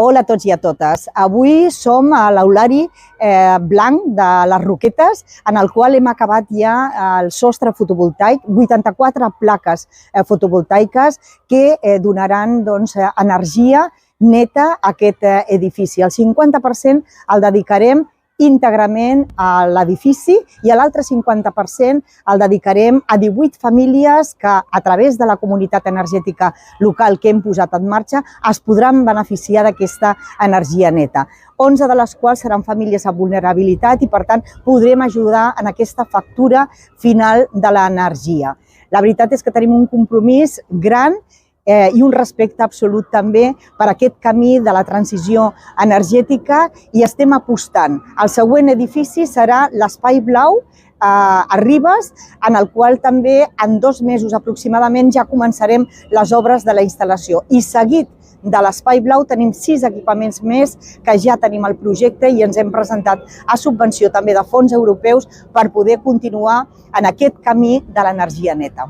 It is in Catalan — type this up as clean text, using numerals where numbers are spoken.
Hola a tots i a totes. Avui som a l'aulari blanc de les Roquetes, en el qual hem acabat ja el sostre fotovoltaic, 84 plaques fotovoltaiques que donaran energia neta a aquest edifici. El 50% el dedicarem íntegrament a l'edifici i l'altre 50% el dedicarem a 18 famílies que, a través de la comunitat energètica local que hem posat en marxa, es podran beneficiar d'aquesta energia neta. 11 de les quals seran famílies amb vulnerabilitat i, per tant, podrem ajudar en aquesta factura final de l'energia. La veritat és que tenim un compromís gran i un respecte absolut també per aquest camí de la transició energètica i estem apostant. El següent edifici serà l'Espai Blau a Ribes, en el qual també en 2 mesos aproximadament ja començarem les obres de la instal·lació. I seguit de l'Espai Blau tenim 6 equipaments més que ja tenim el projecte i ens hem presentat a subvenció també de fons europeus per poder continuar en aquest camí de l'energia neta.